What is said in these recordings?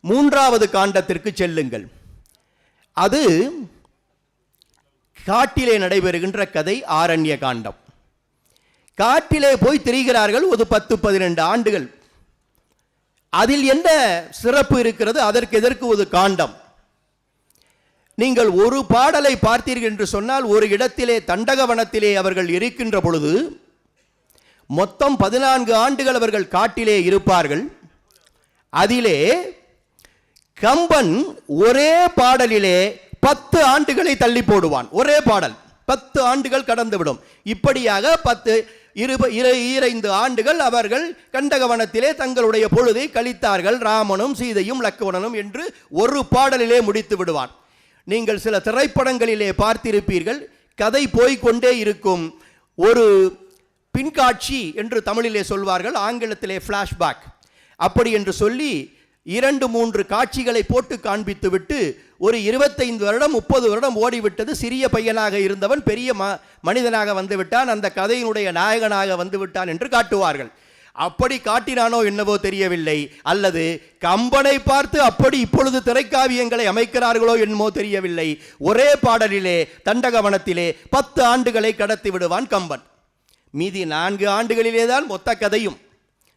மூன்றாவது காண்டத்திற்கு செல்லுங்கள். அது காட்டிலே நடைபெறுகின்ற கதை ஆரண்ய காண்டம். காட்டிலே போய் திரிகிறார்கள் ஒரு 10-12 ஆண்டுகள். அதில் என்ன சிறப்பு இருக்கிறது? அதற்கு எதற்கு ஒரு காண்டம்? நீங்கள் ஒரு பாடலை பார்த்தீர்கள் என்று சொன்னால், ஒரு இடத்திலே தண்டகவனத்திலே அவர்கள் இருக்கின்ற பொழுது மொத்தம் 14 ஆண்டுகள் அவர்கள் காட்டிலே இருப்பார்கள். அதிலே கம்பன் ஒரே பாடலிலே 10 ஆண்டுகளை தள்ளி போடுவான். ஒரே பாடல் 10 ஆண்டுகள் கடந்துவிடும். இப்படியாக 25 ஆண்டுகள் அவர்கள் கண்டகவனத்திலே தங்களுடைய பொழுதை கழித்தார்கள். ராமனும் சீதையும் லக்ஷ்மணனும் என்று ஒரு பாடலிலே முடித்து விடுவான். நீங்கள் சில திரைப்படங்களிலே பார்த்திருப்பீர்கள், கதை போய்கொண்டே இருக்கும். ஒரு பின்காட்சி என்று தமிழிலே சொல்வார்கள், ஆங்கிலத்திலே ஃப்ளாஷ்பேக் அப்படி என்று சொல்லி 2-3 காட்சிகளை போட்டு காண்பித்து விட்டு ஒரு 25 வருடம் 30 வருடம் ஓடிவிட்டது. சிறிய பையனாக இருந்தவன் பெரிய மனிதனாக வந்துவிட்டான், அந்த கதையினுடைய நாயகனாக வந்துவிட்டான் என்று காட்டுவார்கள். அப்படி காட்டினானோ என்னவோ தெரியவில்லை, அல்லது கம்பனை பார்த்து அப்படி இப்பொழுது திரைக்காவியங்களை அமைக்கிறார்களோ என்னமோ தெரியவில்லை. ஒரே பாடலிலே தண்டகவனத்திலே 10 ஆண்டுகளை கடத்தி விடுவான் கம்பன். மீதி 4 ஆண்டுகளிலே தான் மொத்த கதையும்.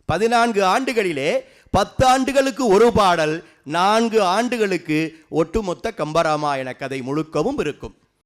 14 ஆண்டுகளிலே 10 ஆண்டுகளுக்கு ஒரு பாடல், 4 ஆண்டுகளுக்கு ஒட்டுமொத்த கம்பராமாயண கதை முழுக்கவும் இருக்கும்.